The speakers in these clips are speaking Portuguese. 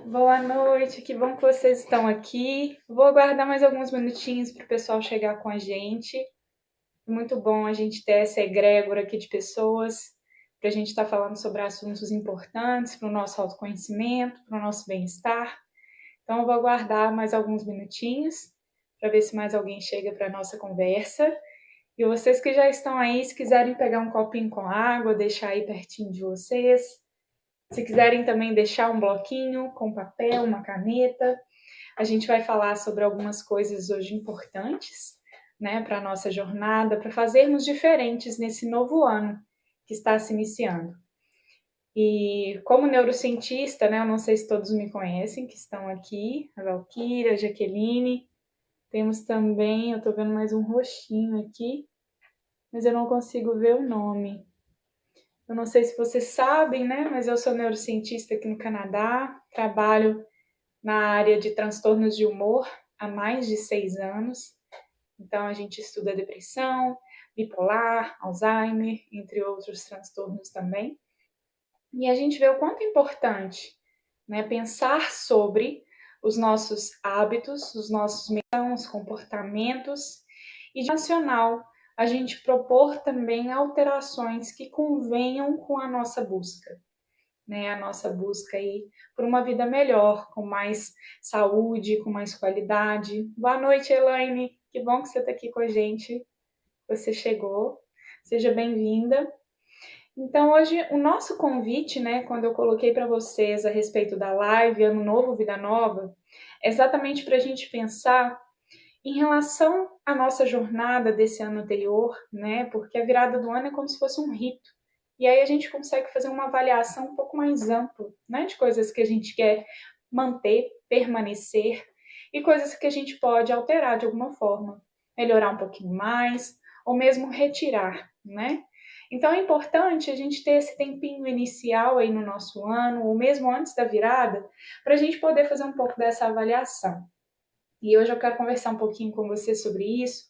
Boa noite, que bom que vocês estão aqui. Vou aguardar mais alguns minutinhos para o pessoal chegar com a gente. Muito bom a gente ter essa egrégora aqui de pessoas para a gente estar falando sobre assuntos importantes para o nosso autoconhecimento, para o nosso bem-estar. Então, eu vou aguardar mais alguns minutinhos para ver se mais alguém chega para a nossa conversa. E vocês que já estão aí, se quiserem pegar um copinho com água, deixar aí pertinho de vocês. Se quiserem também deixar um bloquinho com papel, uma caneta, a gente vai falar sobre algumas coisas hoje importantes, né, para a nossa jornada, para fazermos diferentes nesse novo ano que está se iniciando. E como neurocientista, né, eu não sei se todos me conhecem, que estão aqui, a Valquíria, a Jaqueline, temos também, eu estou vendo mais um rostinho aqui, mas eu não consigo ver o nome. Eu não sei se vocês sabem, né, mas eu sou neurocientista aqui no Canadá, trabalho na área de transtornos de humor há mais de 6 anos. Então, a gente estuda depressão, bipolar, Alzheimer, entre outros transtornos também. E a gente vê o quanto é importante, né, pensar sobre os nossos hábitos, os nossos comportamentos e, de nacional, a gente propor também alterações que convenham com a nossa busca. Né, a nossa busca aí por uma vida melhor, com mais saúde, com mais qualidade. Boa noite, Elaine. Que bom que você está aqui com a gente. Você chegou. Seja bem-vinda. Então, hoje, o nosso convite, né, quando eu coloquei para vocês a respeito da live Ano Novo, Vida Nova, é exatamente para a gente pensar em relação à nossa jornada desse ano anterior, né, porque a virada do ano é como se fosse um rito. E aí a gente consegue fazer uma avaliação um pouco mais ampla, né, de coisas que a gente quer manter, permanecer e coisas que a gente pode alterar de alguma forma, melhorar um pouquinho mais ou mesmo retirar, né? Então é importante a gente ter esse tempinho inicial aí no nosso ano, ou mesmo antes da virada, para a gente poder fazer um pouco dessa avaliação. E hoje eu quero conversar um pouquinho com você sobre isso,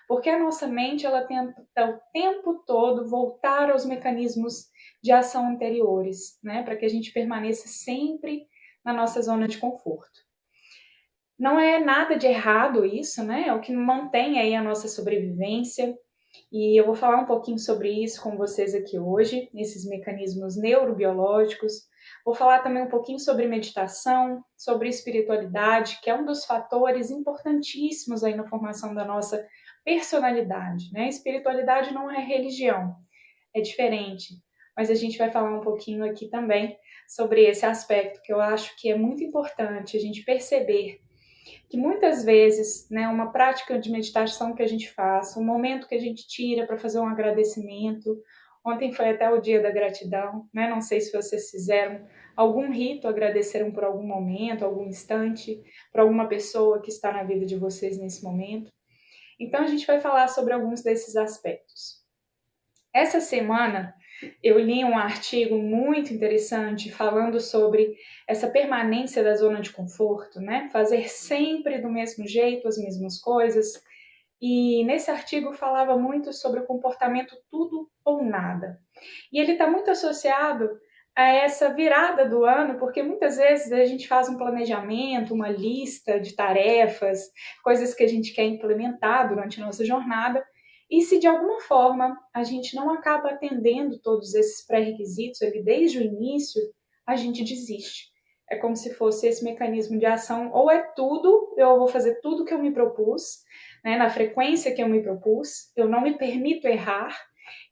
porque a nossa mente ela tenta o tempo todo voltar aos mecanismos de ação anteriores, né, para que a gente permaneça sempre na nossa zona de conforto. Não é nada de errado isso, né? É o que mantém aí a nossa sobrevivência. E eu vou falar um pouquinho sobre isso com vocês aqui hoje, esses mecanismos neurobiológicos. Vou falar também um pouquinho sobre meditação, sobre espiritualidade, que é um dos fatores importantíssimos aí na formação da nossa personalidade, né? Espiritualidade não é religião, é diferente. Mas a gente vai falar um pouquinho aqui também sobre esse aspecto que eu acho que é muito importante a gente perceber que muitas vezes, né, uma prática de meditação que a gente faz, um momento que a gente tira para fazer um agradecimento. Ontem foi até o dia da gratidão, né? Não sei se vocês fizeram algum rito, agradeceram por algum momento, algum instante, por alguma pessoa que está na vida de vocês nesse momento. Então a gente vai falar sobre alguns desses aspectos. Essa semana eu li um artigo muito interessante falando sobre essa permanência da zona de conforto, né? Fazer sempre do mesmo jeito as mesmas coisas. E nesse artigo falava muito sobre o comportamento tudo ou nada. E ele está muito associado a essa virada do ano, porque muitas vezes a gente faz um planejamento, uma lista de tarefas, coisas que a gente quer implementar durante a nossa jornada, e se de alguma forma a gente não acaba atendendo todos esses pré-requisitos ali desde o início, a gente desiste. É como se fosse esse mecanismo de ação, ou é tudo, eu vou fazer tudo que eu me propus, né, na frequência que eu me propus, eu não me permito errar,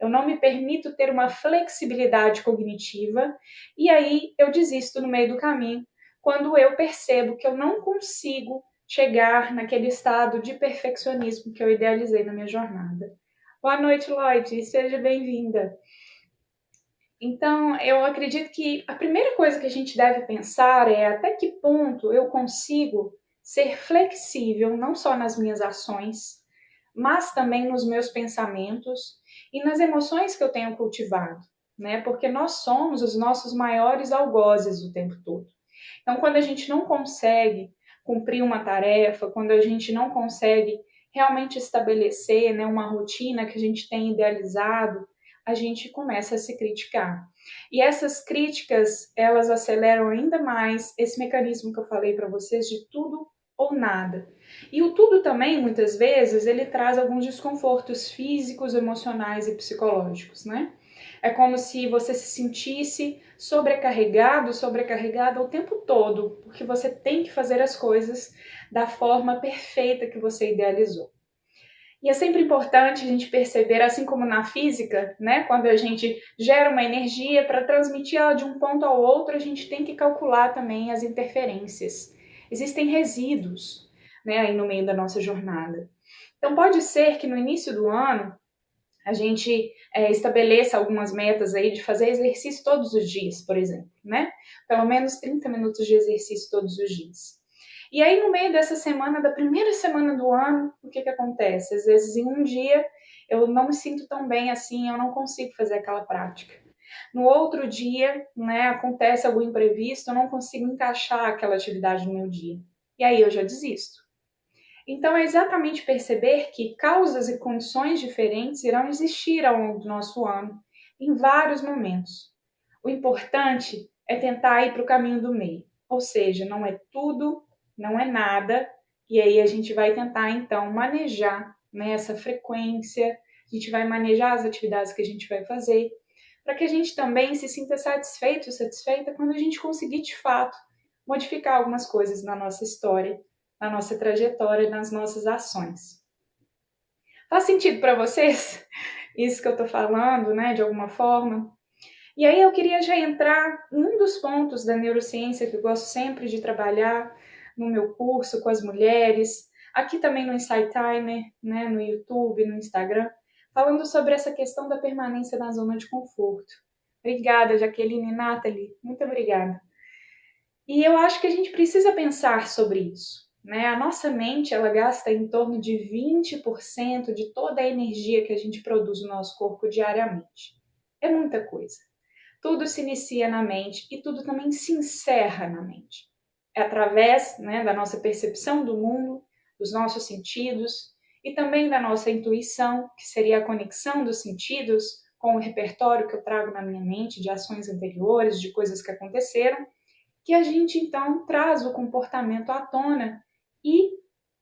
eu não me permito ter uma flexibilidade cognitiva, e aí eu desisto no meio do caminho, quando eu percebo que eu não consigo chegar naquele estado de perfeccionismo que eu idealizei na minha jornada. Boa noite, Lloyd, seja bem-vinda. Então, eu acredito que a primeira coisa que a gente deve pensar é até que ponto eu consigo ser flexível, não só nas minhas ações, mas também nos meus pensamentos e nas emoções que eu tenho cultivado, né? Porque nós somos os nossos maiores algozes o tempo todo. Então, quando a gente não consegue cumprir uma tarefa, quando a gente não consegue realmente estabelecer, né, uma rotina que a gente tem idealizado, a gente começa a se criticar. E essas críticas, elas aceleram ainda mais esse mecanismo que eu falei para vocês de tudo ou nada. E o tudo também, muitas vezes, ele traz alguns desconfortos físicos, emocionais e psicológicos, né? É como se você se sentisse sobrecarregado, sobrecarregada o tempo todo, porque você tem que fazer as coisas da forma perfeita que você idealizou. E é sempre importante a gente perceber, assim como na física, né? Quando a gente gera uma energia para transmitir ela de um ponto ao outro, a gente tem que calcular também as interferências. Existem resíduos, né, aí no meio da nossa jornada. Então pode ser que no início do ano a gente estabeleça algumas metas aí de fazer exercício todos os dias, por exemplo, né? Pelo menos 30 minutos de exercício todos os dias. E aí, no meio dessa semana, da primeira semana do ano, o que acontece? Às vezes, em um dia, eu não me sinto tão bem assim, eu não consigo fazer aquela prática. No outro dia, né, acontece algum imprevisto, eu não consigo encaixar aquela atividade no meu dia. E aí eu já desisto. Então, é exatamente perceber que causas e condições diferentes irão existir ao longo do nosso ano, em vários momentos. O importante é tentar ir para o caminho do meio, ou seja, não é tudo, não é nada, e aí a gente vai tentar, então, manejar, né, essa frequência, a gente vai manejar as atividades que a gente vai fazer, para que a gente também se sinta satisfeito, satisfeita quando a gente conseguir, de fato, modificar algumas coisas na nossa história, na nossa trajetória, nas nossas ações. Faz sentido para vocês isso que eu estou falando, né, de alguma forma? E aí eu queria já entrar em um dos pontos da neurociência que eu gosto sempre de trabalhar no meu curso com as mulheres, aqui também no Insight Timer, né, no YouTube, no Instagram, falando sobre essa questão da permanência na zona de conforto. Obrigada, Jaqueline e Nathalie, muito obrigada. E eu acho que a gente precisa pensar sobre isso. Né? A nossa mente ela gasta em torno de 20% de toda a energia que a gente produz no nosso corpo diariamente. É muita coisa. Tudo se inicia na mente e tudo também se encerra na mente. É através, né, da nossa percepção do mundo, dos nossos sentidos e também da nossa intuição, que seria a conexão dos sentidos com o repertório que eu trago na minha mente de ações anteriores, de coisas que aconteceram, que a gente então traz o comportamento à tona e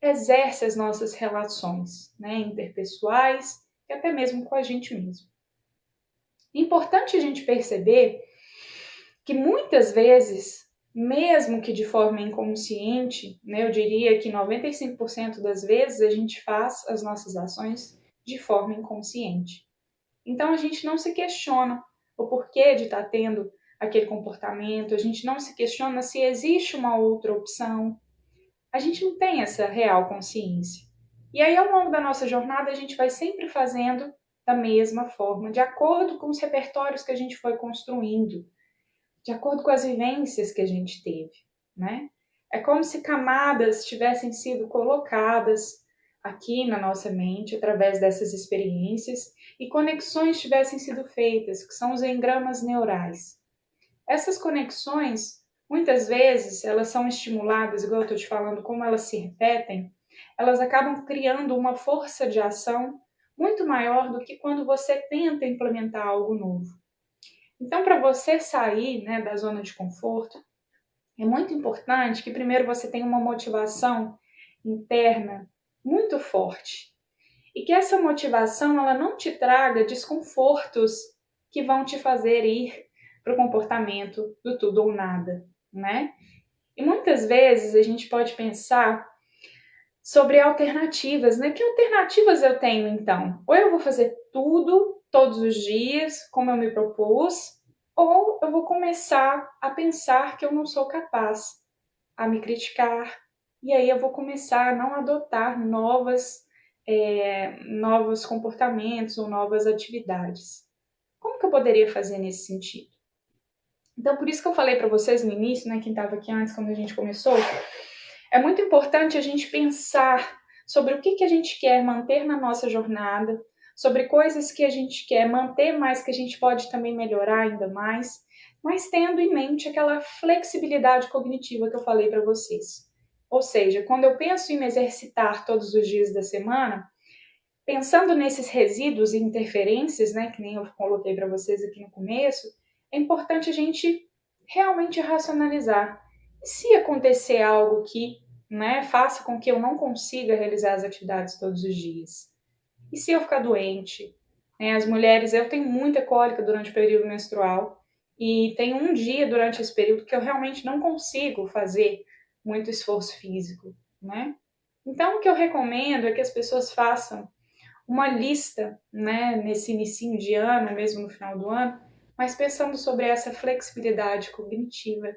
exerce as nossas relações, né, interpessoais e até mesmo com a gente mesmo. É importante a gente perceber que muitas vezes, mesmo que de forma inconsciente, né, eu diria que 95% das vezes a gente faz as nossas ações de forma inconsciente. Então a gente não se questiona o porquê de estar tendo aquele comportamento, a gente não se questiona se existe uma outra opção. A gente não tem essa real consciência. E aí, ao longo da nossa jornada, a gente vai sempre fazendo da mesma forma, de acordo com os repertórios que a gente foi construindo, de acordo com as vivências que a gente teve, né? É como se camadas tivessem sido colocadas aqui na nossa mente através dessas experiências e conexões tivessem sido feitas, que são os engramas neurais. Essas conexões, muitas vezes, elas são estimuladas, igual eu estou te falando, como elas se repetem, elas acabam criando uma força de ação muito maior do que quando você tenta implementar algo novo. Então, para você sair, né, da zona de conforto, é muito importante que primeiro você tenha uma motivação interna muito forte. E que essa motivação ela não te traga desconfortos que vão te fazer ir para o comportamento do tudo ou nada, né? E muitas vezes a gente pode pensar sobre alternativas, né? Que alternativas eu tenho então? Ou eu vou fazer tudo todos os dias, como eu me propus, ou eu vou começar a pensar que eu não sou capaz, a me criticar, e aí eu vou começar a não adotar novos comportamentos ou novas atividades. Como que eu poderia fazer nesse sentido? Então, por isso que eu falei para vocês no início, né, quem estava aqui antes, quando a gente começou, é muito importante a gente pensar sobre o que a gente quer manter na nossa jornada, sobre coisas que a gente quer manter, mas que a gente pode também melhorar ainda mais, mas tendo em mente aquela flexibilidade cognitiva que eu falei para vocês. Ou seja, quando eu penso em me exercitar todos os dias da semana, pensando nesses resíduos e interferências, né, que nem eu coloquei para vocês aqui no começo, é importante a gente realmente racionalizar. E se acontecer algo que, né, faça com que eu não consiga realizar as atividades todos os dias? E se eu ficar doente? As mulheres, eu tenho muita cólica durante o período menstrual e tem um dia durante esse período que eu realmente não consigo fazer muito esforço físico, né? Então, o que eu recomendo é que as pessoas façam uma lista, né, nesse início de ano, mesmo no final do ano, mas pensando sobre essa flexibilidade cognitiva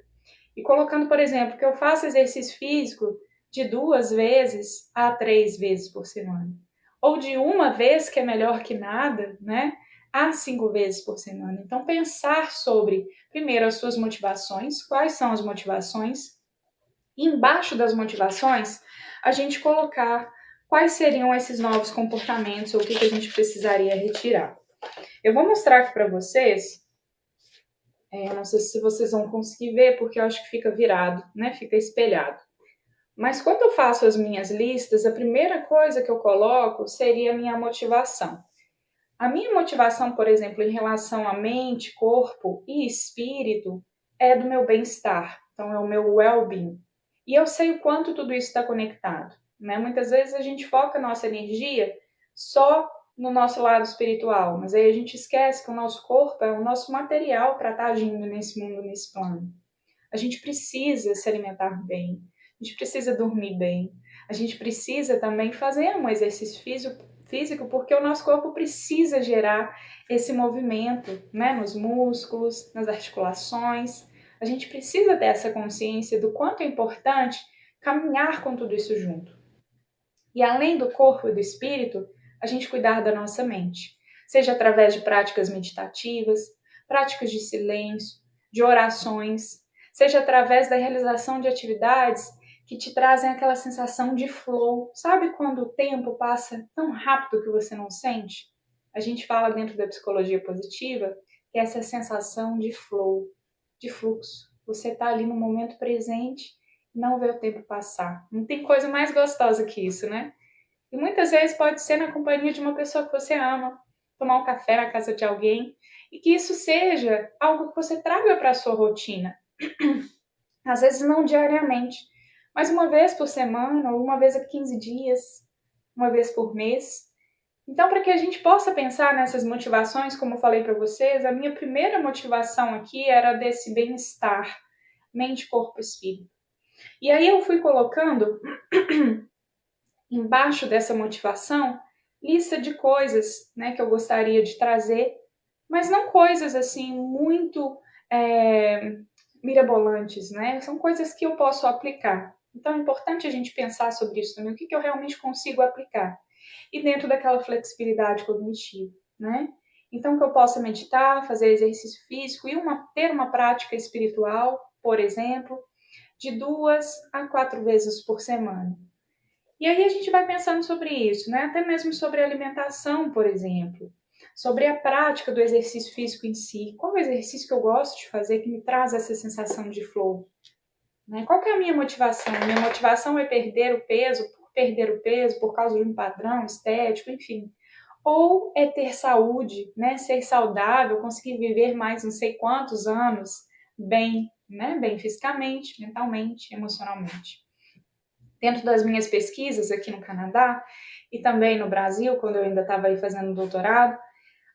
e colocando, por exemplo, que eu faço exercício físico de 2 vezes a 3 vezes por semana, ou de uma vez, que é melhor que nada, né, a 5 vezes por semana. Então, pensar sobre, primeiro, as suas motivações, quais são as motivações, e embaixo das motivações, a gente colocar quais seriam esses novos comportamentos ou o que a gente precisaria retirar. Eu vou mostrar aqui para vocês, eu não sei se vocês vão conseguir ver, porque eu acho que fica virado, né? Fica espelhado. Mas quando eu faço as minhas listas, a primeira coisa que eu coloco seria a minha motivação. A minha motivação, por exemplo, em relação à mente, corpo e espírito, é do meu bem-estar. Então, é o meu well-being. E eu sei o quanto tudo isso está conectado, né? Muitas vezes a gente foca a nossa energia só no nosso lado espiritual, mas aí a gente esquece que o nosso corpo é o nosso material para estar agindo nesse mundo, nesse plano. A gente precisa se alimentar bem, a gente precisa dormir bem, a gente precisa também fazer um exercício físico porque o nosso corpo precisa gerar esse movimento, né, nos músculos, nas articulações. A gente precisa ter essa consciência do quanto é importante caminhar com tudo isso junto. E além do corpo e do espírito, a gente cuidar da nossa mente, seja através de práticas meditativas, práticas de silêncio, de orações, seja através da realização de atividades que te trazem aquela sensação de flow. Sabe quando o tempo passa tão rápido que você não sente? A gente fala dentro da psicologia positiva que é essa sensação de flow, de fluxo. Você está ali no momento presente e não vê o tempo passar. Não tem coisa mais gostosa que isso, né? E muitas vezes pode ser na companhia de uma pessoa que você ama, tomar um café na casa de alguém, e que isso seja algo que você traga para a sua rotina. Às vezes não diariamente, mas uma vez por semana, ou uma vez a 15 dias, uma vez por mês. Então, para que a gente possa pensar nessas motivações, como eu falei para vocês, a minha primeira motivação aqui era desse bem-estar, mente, corpo, espírito. E aí eu fui colocando embaixo dessa motivação lista de coisas, né, que eu gostaria de trazer, mas não coisas assim muito mirabolantes, né? São coisas que eu posso aplicar. Então é importante a gente pensar sobre isso também, o que eu realmente consigo aplicar. E dentro daquela flexibilidade cognitiva, né? Então que eu possa meditar, fazer exercício físico e ter uma prática espiritual, por exemplo, de 2 a 4 vezes por semana. E aí a gente vai pensando sobre isso, né? Até mesmo sobre a alimentação, por exemplo, sobre a prática do exercício físico em si. Qual é o exercício que eu gosto de fazer que me traz essa sensação de flow? Né? Qual que é a minha motivação? Minha motivação é perder o peso por causa de um padrão estético, enfim. Ou é ter saúde, né? Ser saudável, conseguir viver mais não sei quantos anos bem, né? Bem fisicamente, mentalmente, emocionalmente. Dentro das minhas pesquisas aqui no Canadá e também no Brasil, quando eu ainda estava aí fazendo doutorado,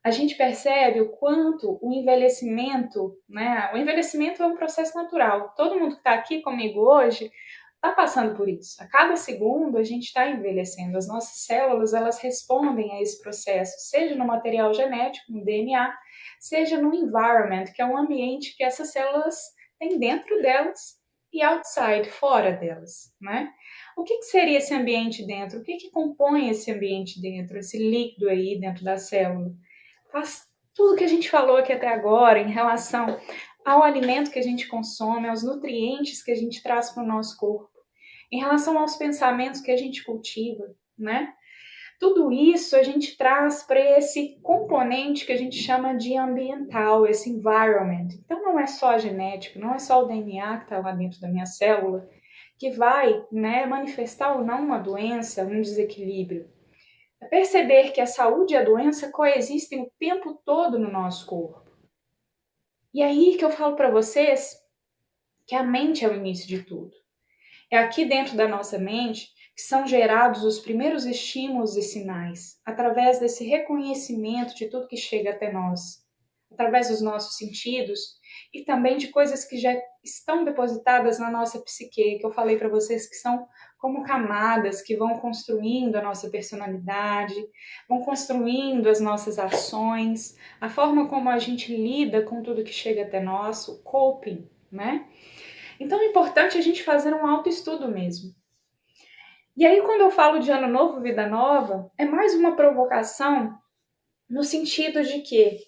a gente percebe o quanto o envelhecimento, né? O envelhecimento é um processo natural. Todo mundo que está aqui comigo hoje está passando por isso. A cada segundo a gente está envelhecendo. As nossas células elas respondem a esse processo, seja no material genético, no DNA, seja no environment, que é um ambiente que essas células têm dentro delas e outside, fora delas, né? O que seria esse ambiente dentro? O que compõe esse ambiente dentro, esse líquido aí dentro da célula? Faz tudo que a gente falou aqui até agora em relação ao alimento que a gente consome, aos nutrientes que a gente traz para o nosso corpo, em relação aos pensamentos que a gente cultiva, né? Tudo isso a gente traz para esse componente que a gente chama de ambiental, esse environment. Então não é só a genética, não é só o DNA que está lá dentro da minha célula que vai, né, manifestar ou não uma doença, um desequilíbrio. É perceber que a saúde e a doença coexistem o tempo todo no nosso corpo. E aí que eu falo para vocês que a mente é o início de tudo. É aqui dentro da nossa mente que são gerados os primeiros estímulos e sinais, através desse reconhecimento de tudo que chega até nós, através dos nossos sentidos e também de coisas que já estão depositadas na nossa psique, que eu falei para vocês que são como camadas que vão construindo a nossa personalidade, vão construindo as nossas ações, a forma como a gente lida com tudo que chega até nós, o coping, né? Então é importante a gente fazer um autoestudo mesmo. E aí, quando eu falo de ano novo, vida nova, é mais uma provocação no sentido de que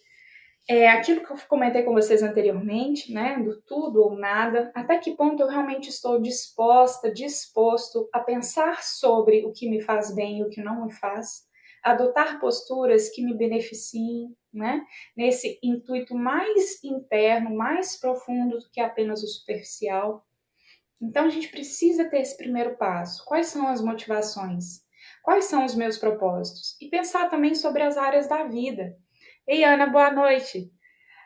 aquilo que eu comentei com vocês anteriormente, né, do tudo ou nada, até que ponto eu realmente estou disposto a pensar sobre o que me faz bem e o que não me faz, adotar posturas que me beneficiem, né, nesse intuito mais interno, mais profundo do que apenas o superficial. Então a gente precisa ter esse primeiro passo. Quais são as motivações? Quais são os meus propósitos? E pensar também sobre as áreas da vida. Ei, Ana, boa noite.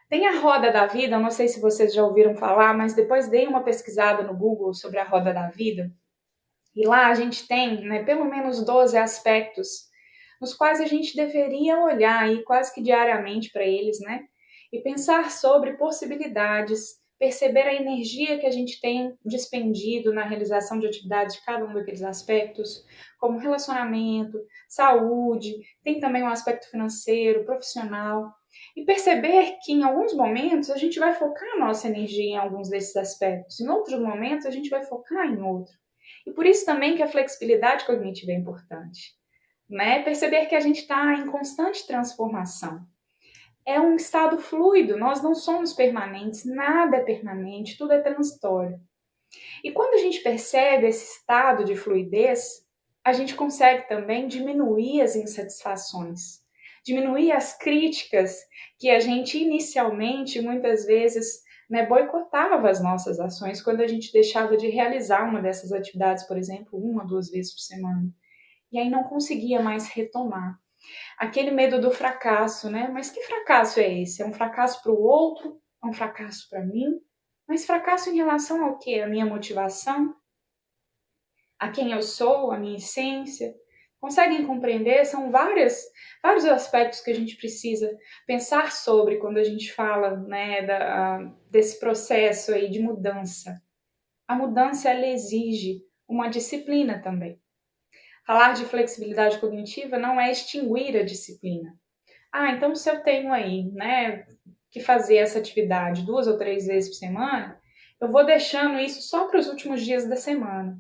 Tem a roda da vida, eu não sei se vocês já ouviram falar, mas depois dei uma pesquisada no Google sobre a roda da vida. E lá a gente tem, né, pelo menos 12 aspectos nos quais a gente deveria olhar aí quase que diariamente para eles, né? E pensar sobre possibilidades, perceber a energia que a gente tem despendido na realização de atividades de cada um daqueles aspectos, como relacionamento, saúde, tem também um aspecto financeiro, profissional. E perceber que em alguns momentos a gente vai focar a nossa energia em alguns desses aspectos, em outros momentos a gente vai focar em outro. E por isso também que a flexibilidade cognitiva é importante, né? Perceber que a gente está em constante transformação. É um estado fluido, nós não somos permanentes, nada é permanente, tudo é transitório. E quando a gente percebe esse estado de fluidez, a gente consegue também diminuir as insatisfações, diminuir as críticas que a gente inicialmente, muitas vezes, né, boicotava as nossas ações quando a gente deixava de realizar uma dessas atividades, por exemplo, 1 ou 2 vezes por semana. E aí não conseguia mais retomar. Aquele medo do fracasso, né? Mas que fracasso é esse? É um fracasso para o outro? É um fracasso para mim? Mas fracasso em relação ao quê? A minha motivação? A quem eu sou? A minha essência? Conseguem compreender? São vários aspectos que a gente precisa pensar sobre quando a gente fala, né, desse processo aí de mudança. A mudança, ela exige uma disciplina também. Falar de flexibilidade cognitiva não é extinguir a disciplina. Então se eu tenho aí, né, que fazer essa atividade 2 ou 3 vezes por semana, eu vou deixando isso só para os últimos dias da semana.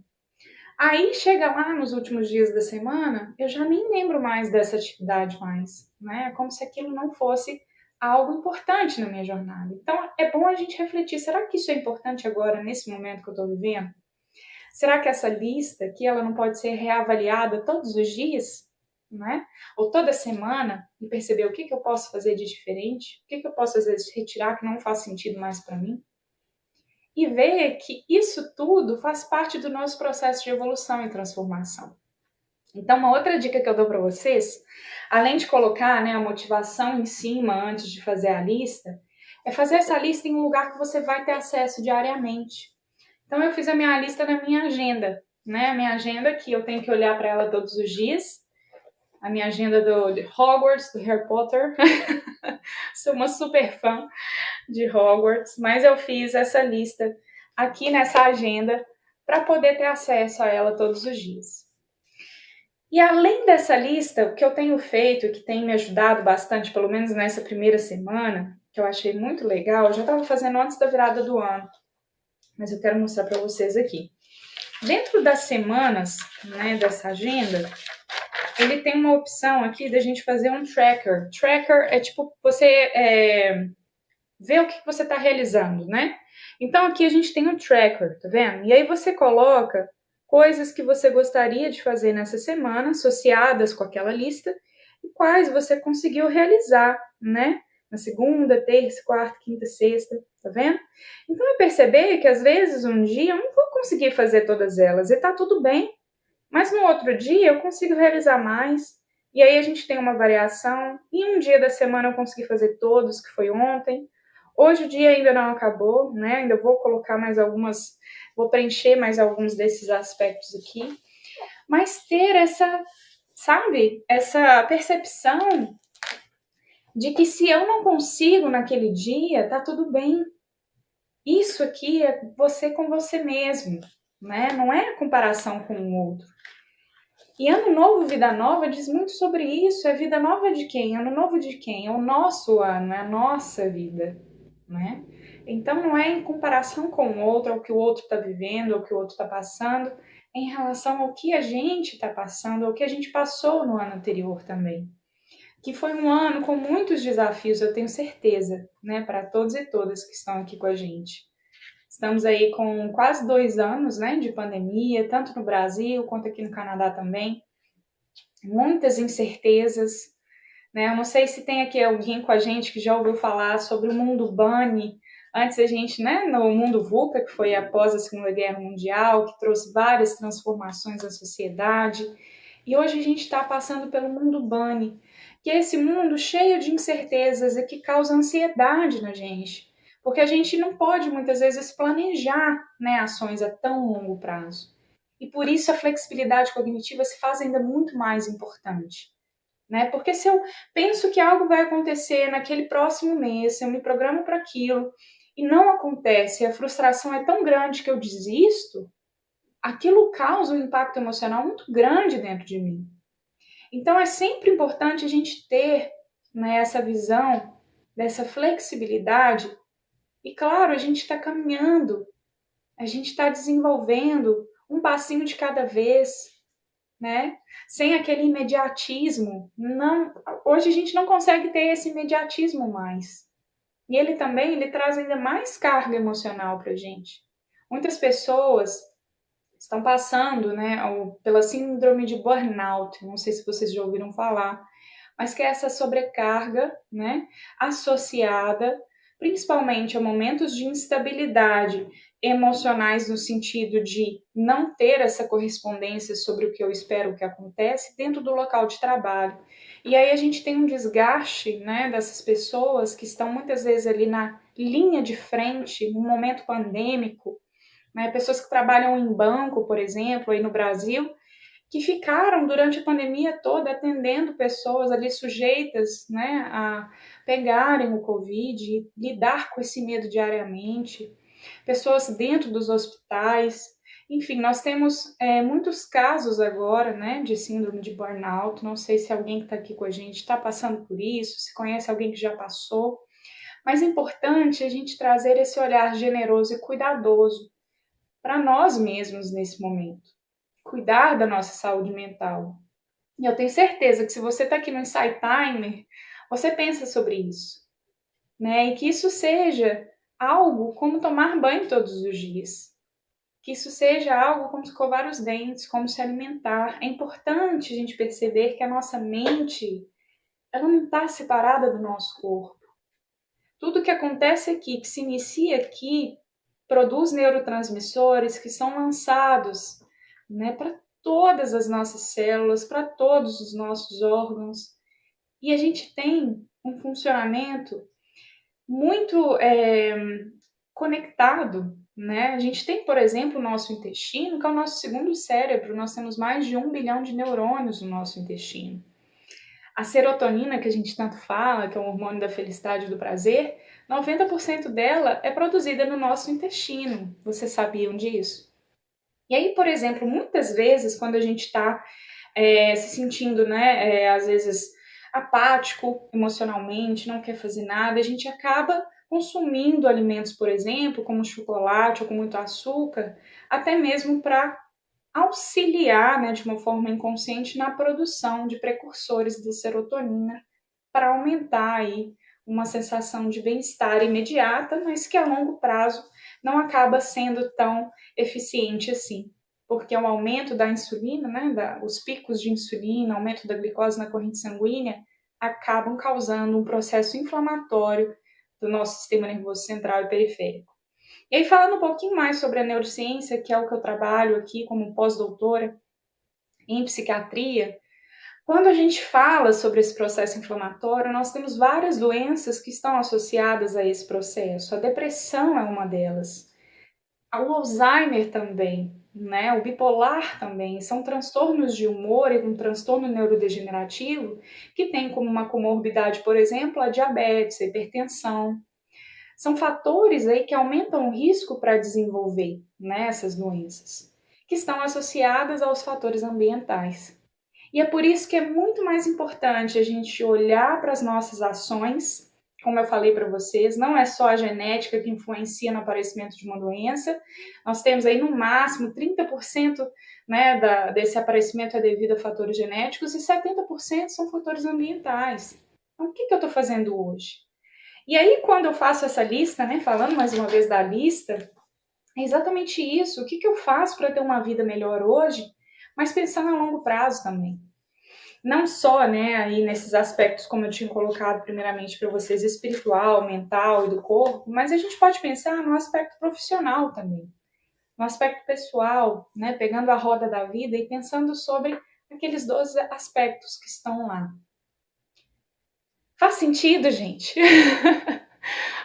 Aí chega lá nos últimos dias da semana, eu já nem lembro mais dessa atividade mais, né? É como se aquilo não fosse algo importante na minha jornada. Então é bom a gente refletir, será que isso é importante agora, nesse momento que eu estou vivendo? Será que essa lista aqui ela não pode ser reavaliada todos os dias, né? Ou toda semana e perceber o que eu posso fazer de diferente, o que eu posso às vezes retirar que não faz sentido mais para mim? E ver que isso tudo faz parte do nosso processo de evolução e transformação. Então, uma outra dica que eu dou para vocês, além de colocar, né, a motivação em cima antes de fazer a lista, é fazer essa lista em um lugar que você vai ter acesso diariamente. Então, eu fiz a minha lista na minha agenda, né? A minha agenda que eu tenho que olhar para ela todos os dias. A minha agenda de Hogwarts, do Harry Potter. Sou uma super fã de Hogwarts, mas eu fiz essa lista aqui nessa agenda para poder ter acesso a ela todos os dias. E além dessa lista, o que eu tenho feito, que tem me ajudado bastante, pelo menos nessa primeira semana, que eu achei muito legal, eu já estava fazendo antes da virada do ano, mas eu quero mostrar para vocês aqui. Dentro das semanas, né, dessa agenda, ele tem uma opção aqui da gente fazer um tracker. Tracker é tipo você ver o que você está realizando, né? Então aqui a gente tem um tracker, tá vendo? E aí você coloca coisas que você gostaria de fazer nessa semana, associadas com aquela lista, e quais você conseguiu realizar, né? Na segunda, terça, quarta, quinta, sexta, tá vendo? Então é perceber que às vezes um dia eu não vou conseguir fazer todas elas, e tá tudo bem. Mas no outro dia eu consigo realizar mais, e aí a gente tem uma variação. E um dia da semana eu consegui fazer todos, que foi ontem. Hoje o dia ainda não acabou, né? Ainda vou colocar vou preencher mais alguns desses aspectos aqui, mas ter essa, sabe, essa percepção de que se eu não consigo naquele dia, tá tudo bem. Isso aqui é você com você mesmo, né? Não é comparação com o outro. E Ano Novo, Vida Nova diz muito sobre isso. É vida nova de quem? Ano novo de quem? É o nosso ano, é a nossa vida, né? Então não é em comparação com o outro, ao que o outro está vivendo, ao que o outro está passando, é em relação ao que a gente está passando, ao que a gente passou no ano anterior também. Que foi um ano com muitos desafios, eu tenho certeza, né, para todos e todas que estão aqui com a gente. Estamos aí com quase 2 anos, né, de pandemia, tanto no Brasil quanto aqui no Canadá também. Muitas incertezas, né? Eu não sei se tem aqui alguém com a gente que já ouviu falar sobre o mundo Bunny. Antes a gente, né, no mundo VUCA, que foi após a Segunda Guerra Mundial, que trouxe várias transformações na sociedade. E hoje a gente está passando pelo mundo Bunny, que é esse mundo cheio de incertezas e que causa ansiedade na gente. Porque a gente não pode muitas vezes planejar, né, ações a tão longo prazo. E por isso a flexibilidade cognitiva se faz ainda muito mais importante. Né? Porque se eu penso que algo vai acontecer naquele próximo mês, se eu me programo para aquilo e não acontece, a frustração é tão grande que eu desisto, aquilo causa um impacto emocional muito grande dentro de mim. Então é sempre importante a gente ter, né, essa visão dessa flexibilidade e, claro, a gente está caminhando, a gente está desenvolvendo um passinho de cada vez, né? Sem aquele imediatismo. Não, hoje a gente não consegue ter esse imediatismo mais. E ele também, ele traz ainda mais carga emocional para a gente. Muitas pessoas estão passando, né, pela síndrome de burnout. Não sei se vocês já ouviram falar, mas que é essa sobrecarga, né, associada principalmente a momentos de instabilidade emocionais no sentido de não ter essa correspondência sobre o que eu espero que acontece dentro do local de trabalho. E aí a gente tem um desgaste, né, dessas pessoas que estão muitas vezes ali na linha de frente, no momento pandêmico, né, pessoas que trabalham em banco, por exemplo, aí no Brasil, que ficaram durante a pandemia toda atendendo pessoas ali sujeitas, né, a pegarem o Covid e lidar com esse medo diariamente, pessoas dentro dos hospitais. Enfim, nós temos muitos casos agora, né, de síndrome de burnout. Não sei se alguém que está aqui com a gente está passando por isso, se conhece alguém que já passou, mas é importante a gente trazer esse olhar generoso e cuidadoso para nós mesmos nesse momento, cuidar da nossa saúde mental. E eu tenho certeza que se você está aqui no Insight Timer, você pensa sobre isso, né? E que isso seja algo como tomar banho todos os dias. Que isso seja algo como escovar os dentes, como se alimentar. É importante a gente perceber que a nossa mente, ela não está separada do nosso corpo. Tudo que acontece aqui, que se inicia aqui, produz neurotransmissores que são lançados, né, para todas as nossas células, para todos os nossos órgãos. E a gente tem um funcionamento muito conectado, né? A gente tem, por exemplo, o nosso intestino, que é o nosso segundo cérebro. Nós temos mais de 1 bilhão de neurônios no nosso intestino. A serotonina, que a gente tanto fala, que é o hormônio da felicidade e do prazer, 90% dela é produzida no nosso intestino. Vocês sabiam disso? E aí, por exemplo, muitas vezes, quando a gente está se sentindo, né, às vezes apático emocionalmente, não quer fazer nada, a gente acaba consumindo alimentos, por exemplo, como chocolate ou com muito açúcar, até mesmo para auxiliar, né, de uma forma inconsciente na produção de precursores de serotonina para aumentar aí uma sensação de bem-estar imediata, mas que a longo prazo não acaba sendo tão eficiente assim, porque o aumento da insulina, né, os picos de insulina, aumento da glicose na corrente sanguínea, acabam causando um processo inflamatório do nosso sistema nervoso central e periférico. E aí, falando um pouquinho mais sobre a neurociência, que é o que eu trabalho aqui como pós-doutora em psiquiatria, Quando a gente fala sobre esse processo inflamatório, nós temos várias doenças que estão associadas a esse processo. A depressão é uma delas. O Alzheimer também, né? O bipolar também. São transtornos de humor e um transtorno neurodegenerativo que tem como uma comorbidade, por exemplo, a diabetes, a hipertensão. São fatores aí que aumentam o risco para desenvolver, né, essas doenças, que estão associadas aos fatores ambientais. E é por isso que é muito mais importante a gente olhar para as nossas ações, como eu falei para vocês, não é só a genética que influencia no aparecimento de uma doença, nós temos aí no máximo 30%, né, desse aparecimento é devido a fatores genéticos e 70% são fatores ambientais. Então, o que eu estou fazendo hoje? E aí, quando eu faço essa lista, né, falando mais uma vez da lista, é exatamente isso. O que eu faço para ter uma vida melhor hoje, mas pensando a longo prazo também. Não só, né, aí nesses aspectos, como eu tinha colocado primeiramente para vocês, espiritual, mental e do corpo, mas a gente pode pensar no aspecto profissional também, no aspecto pessoal, né, pegando a roda da vida e pensando sobre aqueles 12 aspectos que estão lá. Faz sentido, gente?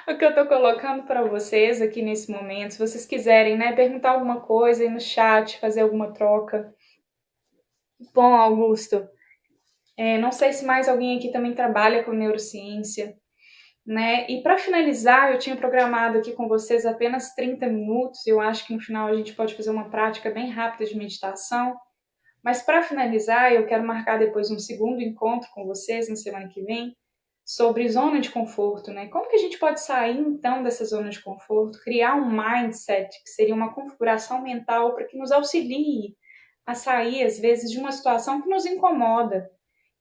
O que eu estou colocando para vocês aqui nesse momento, se vocês quiserem, né, perguntar alguma coisa aí no chat, fazer alguma troca. Bom, Augusto, não sei se mais alguém aqui também trabalha com neurociência, né? E para finalizar, eu tinha programado aqui com vocês apenas 30 minutos. Eu acho que no final a gente pode fazer uma prática bem rápida de meditação. Mas para finalizar, eu quero marcar depois um segundo encontro com vocês na semana que vem sobre zona de conforto, né? Como que a gente pode sair então dessa zona de conforto, criar um mindset que seria uma configuração mental para que nos auxilie a sair às vezes de uma situação que nos incomoda,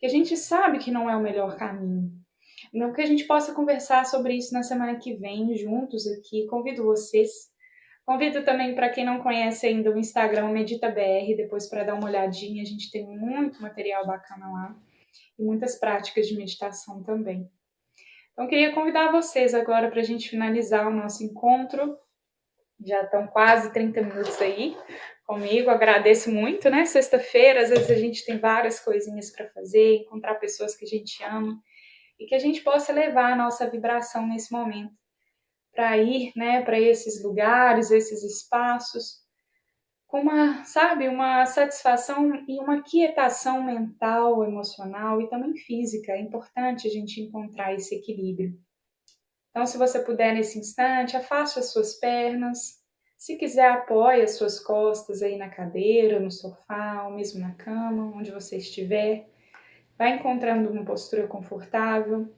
que a gente sabe que não é o melhor caminho. Então, que a gente possa conversar sobre isso na semana que vem, juntos aqui. Convido vocês. Convido também para quem não conhece ainda o Instagram MeditaBR, depois para dar uma olhadinha. A gente tem muito material bacana lá e muitas práticas de meditação também. Então, queria convidar vocês agora para a gente finalizar o nosso encontro. Já estão quase 30 minutos aí comigo. Agradeço muito, né? Sexta-feira, às vezes a gente tem várias coisinhas para fazer, encontrar pessoas que a gente ama e que a gente possa levar a nossa vibração nesse momento para ir, né, para esses lugares, esses espaços, com uma, sabe, uma satisfação e uma quietação mental, emocional e também física. É importante a gente encontrar esse equilíbrio. Então, se você puder nesse instante, afaste as suas pernas. Se quiser, apoie as suas costas aí na cadeira, no sofá, ou mesmo na cama, onde você estiver. Vai encontrando uma postura confortável.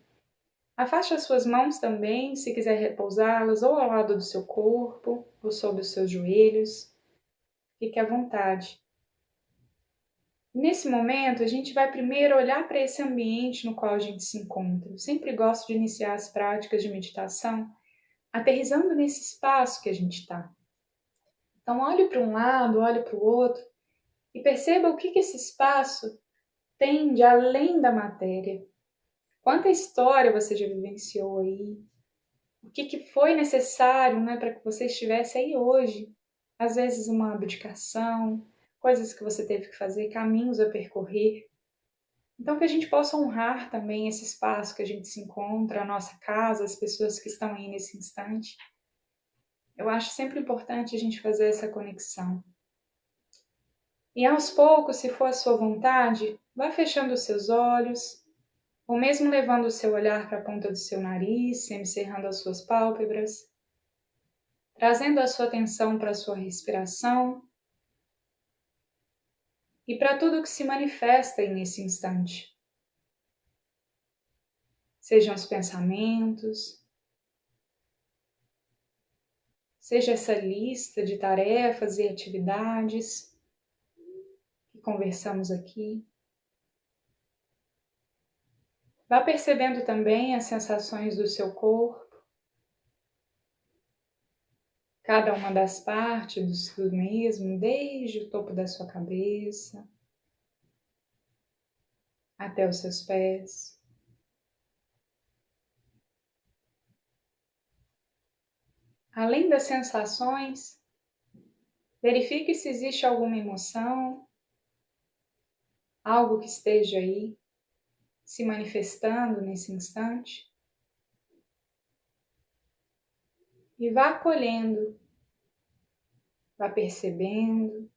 Afaste as suas mãos também, se quiser repousá-las ou ao lado do seu corpo, ou sobre os seus joelhos. Fique à vontade. Nesse momento, a gente vai primeiro olhar para esse ambiente no qual a gente se encontra. Eu sempre gosto de iniciar as práticas de meditação aterrissando nesse espaço que a gente está. Então, olhe para um lado, olhe para o outro e perceba o que esse espaço tem de além da matéria. Quanta história você já vivenciou aí? O que foi necessário, né, para que você estivesse aí hoje? Às vezes uma abdicação, coisas que você teve que fazer, caminhos a percorrer. Então que a gente possa honrar também esse espaço que a gente se encontra, a nossa casa, as pessoas que estão aí nesse instante. Eu acho sempre importante a gente fazer essa conexão. E aos poucos, se for a sua vontade, vá fechando os seus olhos, ou mesmo levando o seu olhar para a ponta do seu nariz, semicerrando as suas pálpebras, trazendo a sua atenção para a sua respiração e para tudo que se manifesta aí nesse instante. Sejam os pensamentos, seja essa lista de tarefas e atividades que conversamos aqui. Vá percebendo também as sensações do seu corpo, cada uma das partes do mesmo, desde o topo da sua cabeça até os seus pés. Além das sensações, verifique se existe alguma emoção, algo que esteja aí se manifestando nesse instante. E vá acolhendo, vá percebendo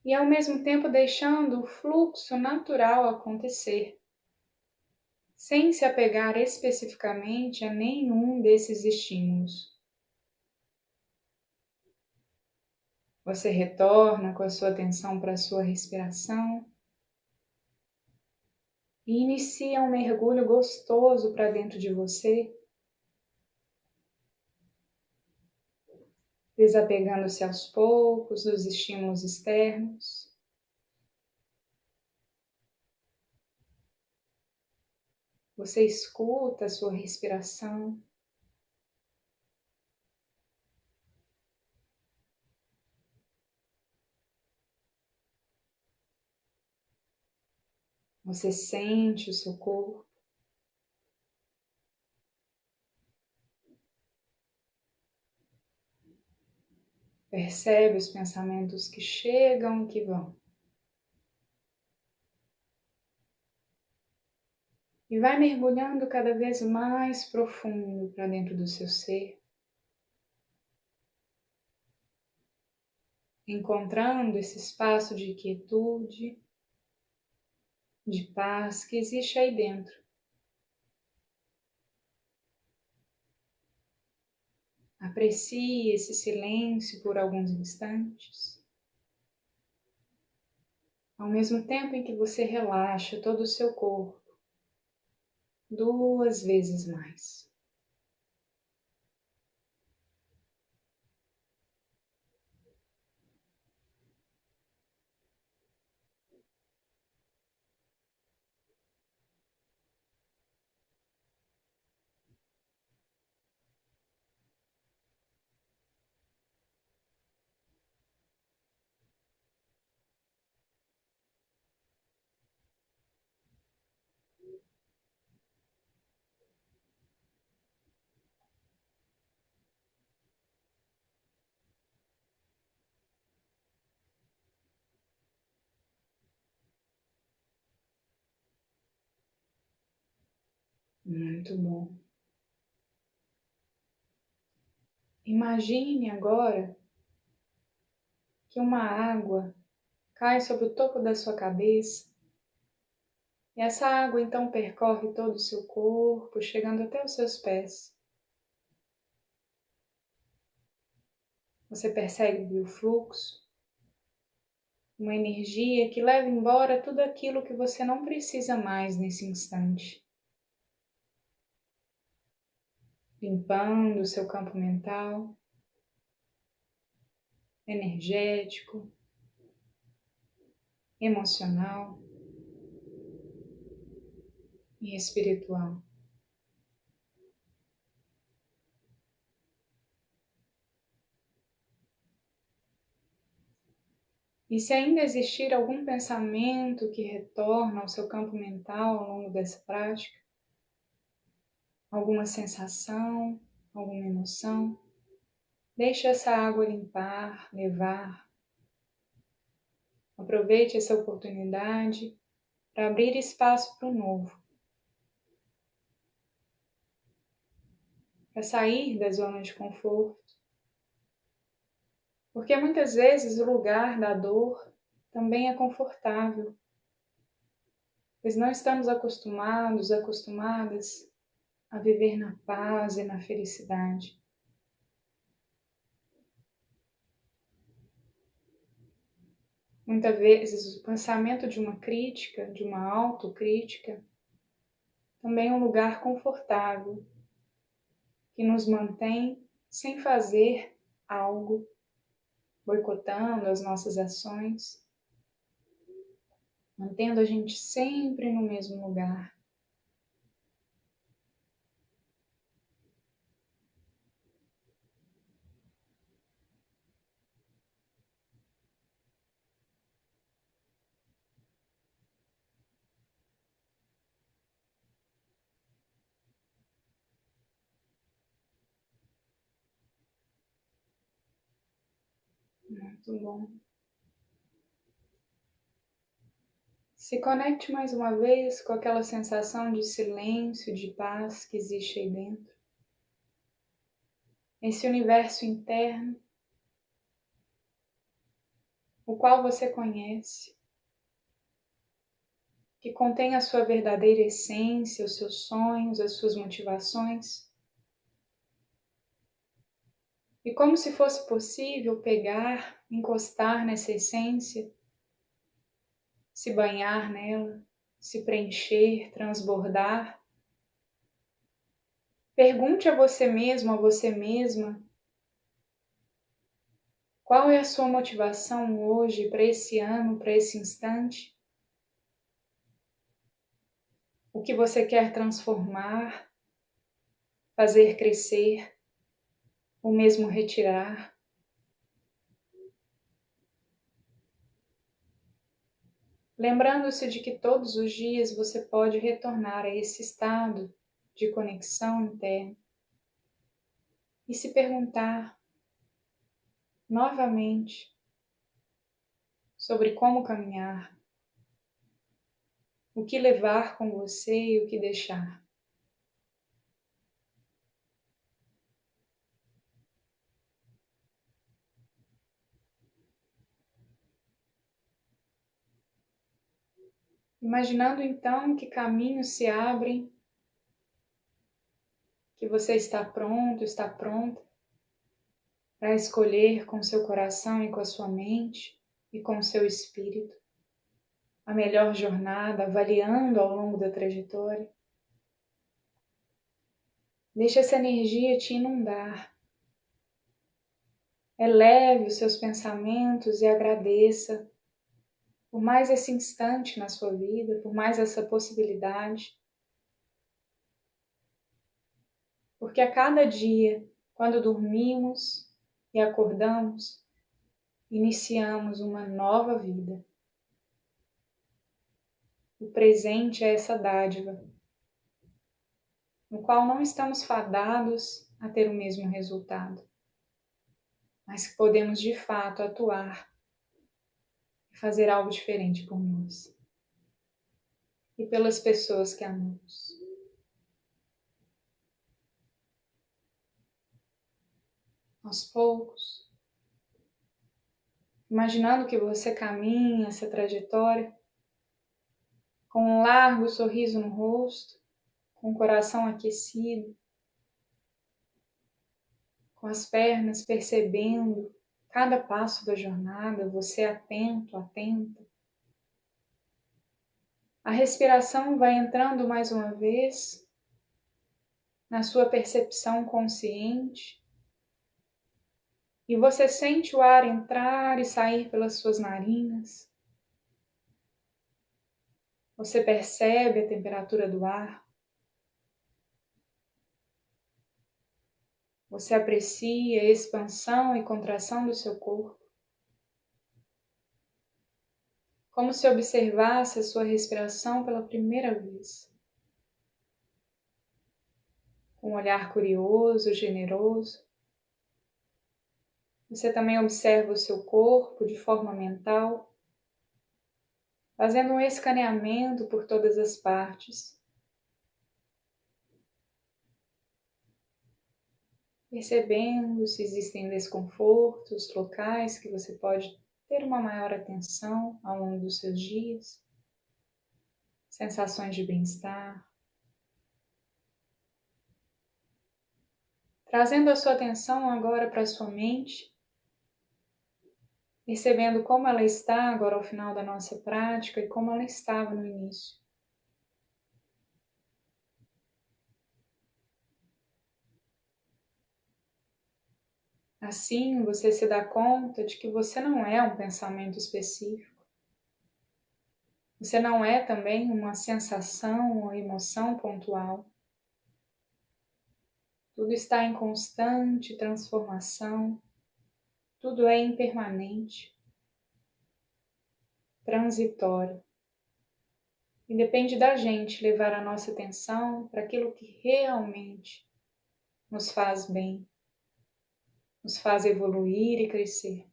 e ao mesmo tempo deixando o fluxo natural acontecer, sem se apegar especificamente a nenhum desses estímulos. Você retorna com a sua atenção para a sua respiração e inicia um mergulho gostoso para dentro de você, desapegando-se aos poucos dos estímulos externos. Você escuta a sua respiração. Você sente o seu corpo. Percebe os pensamentos que chegam e que vão. E vai mergulhando cada vez mais profundo para dentro do seu ser, encontrando esse espaço de quietude, de paz que existe aí dentro. Aprecie esse silêncio por alguns instantes, ao mesmo tempo em que você relaxa todo o seu corpo 2 vezes mais. Muito bom. Imagine agora que uma água cai sobre o topo da sua cabeça e essa água então percorre todo o seu corpo, chegando até os seus pés. Você percebe o fluxo, uma energia que leva embora tudo aquilo que você não precisa mais nesse instante, limpando o seu campo mental, energético, emocional e espiritual. E se ainda existir algum pensamento que retorna ao seu campo mental ao longo dessa prática, alguma sensação, alguma emoção, deixe essa água limpar, levar. Aproveite essa oportunidade para abrir espaço para o novo, para sair da zona de conforto. Porque muitas vezes o lugar da dor também é confortável, pois não estamos acostumadas a viver na paz e na felicidade. Muitas vezes o pensamento de uma crítica, de uma autocrítica, também é um lugar confortável, que nos mantém sem fazer algo, boicotando as nossas ações, mantendo a gente sempre no mesmo lugar. Muito bom. Se conecte mais uma vez com aquela sensação de silêncio, de paz que existe aí dentro. Esse universo interno, o qual você conhece, que contém a sua verdadeira essência, os seus sonhos, as suas motivações. E como se fosse possível pegar, encostar nessa essência, se banhar nela, se preencher, transbordar. Pergunte a você mesmo, a você mesma, qual é a sua motivação hoje, para esse ano, para esse instante? O que você quer transformar, fazer crescer, ou mesmo retirar? Lembrando-se de que todos os dias você pode retornar a esse estado de conexão interna e se perguntar novamente sobre como caminhar, o que levar com você e o que deixar. Imaginando então que caminhos se abrem, que você está pronto, está pronta para escolher com seu coração e com a sua mente e com o seu espírito a melhor jornada, avaliando ao longo da trajetória. Deixe essa energia te inundar. Eleve os seus pensamentos e agradeça por mais esse instante na sua vida, por mais essa possibilidade. Porque a cada dia, quando dormimos e acordamos, iniciamos uma nova vida. O presente é essa dádiva, no qual não estamos fadados a ter o mesmo resultado, mas que podemos de fato atuar e fazer algo diferente por nós e pelas pessoas que amamos. Aos poucos, imaginando que você caminha essa trajetória com um largo sorriso no rosto, com o coração aquecido, com as pernas percebendo cada passo da jornada, você atento, atenta. A respiração vai entrando mais uma vez na sua percepção consciente e você sente o ar entrar e sair pelas suas narinas. Você percebe a temperatura do ar. Você aprecia a expansão e contração do seu corpo. Como se observasse a sua respiração pela primeira vez. Com um olhar curioso, generoso. Você também observa o seu corpo de forma mental, fazendo um escaneamento por todas as partes. Percebendo se existem desconfortos locais que você pode ter uma maior atenção ao longo dos seus dias, sensações de bem-estar. Trazendo a sua atenção agora para a sua mente, percebendo como ela está agora ao final da nossa prática e como ela estava no início. Assim, você se dá conta de que você não é um pensamento específico. Você não é também uma sensação ou emoção pontual. Tudo está em constante transformação, tudo é impermanente, transitório. E depende da gente levar a nossa atenção para aquilo que realmente nos faz bem, nos faz evoluir e crescer.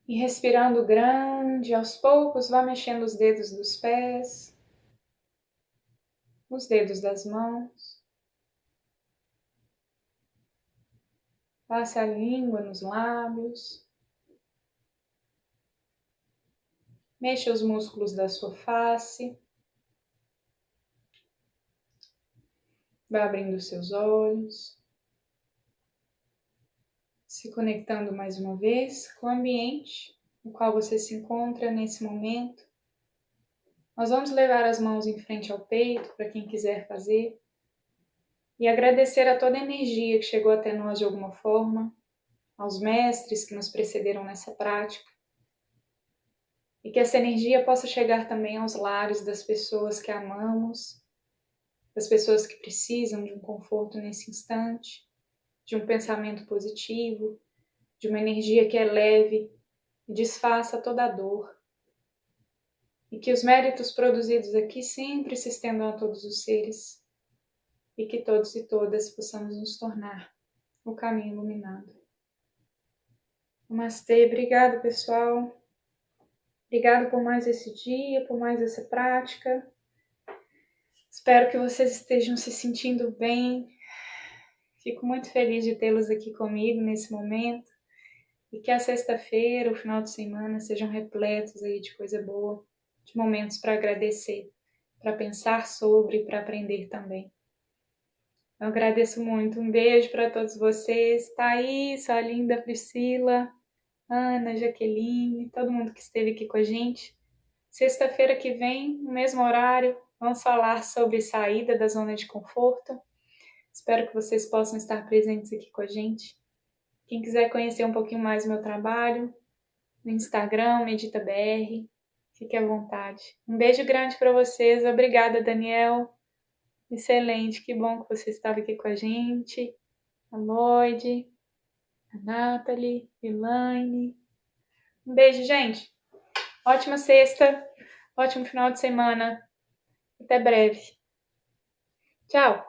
E respirando grande, aos poucos vá mexendo os dedos dos pés, os dedos das mãos. Passe a língua nos lábios. Mexa os músculos da sua face. Vá abrindo os seus olhos. Se conectando mais uma vez com o ambiente no qual você se encontra nesse momento. Nós vamos levar as mãos em frente ao peito, para quem quiser fazer, e agradecer a toda a energia que chegou até nós de alguma forma, aos mestres que nos precederam nessa prática, e que essa energia possa chegar também aos lares das pessoas que amamos, das pessoas que precisam de um conforto nesse instante, de um pensamento positivo, de uma energia que é leve e desfaça toda a dor. E que os méritos produzidos aqui sempre se estendam a todos os seres, e que todos e todas possamos nos tornar o caminho iluminado. Namastê, obrigado pessoal. Obrigado por mais esse dia, por mais essa prática. Espero que vocês estejam se sentindo bem. Fico muito feliz de tê-los aqui comigo nesse momento. E que a sexta-feira, o final de semana, sejam repletos aí de coisa boa, de momentos para agradecer, para pensar sobre e para aprender também. Eu agradeço muito. Um beijo para todos vocês. Thaís, a linda Priscila, Ana, Jaqueline, todo mundo que esteve aqui com a gente. Sexta-feira que vem, no mesmo horário, vamos falar sobre saída da zona de conforto. Espero que vocês possam estar presentes aqui com a gente. Quem quiser conhecer um pouquinho mais do meu trabalho, no Instagram, MeditaBR, fique à vontade. Um beijo grande para vocês. Obrigada, Daniel. Excelente, que bom que você estava aqui com a gente. A Lloyd, a Nathalie, Elaine. Um beijo, gente. Ótima sexta, ótimo final de semana. Até breve. Tchau!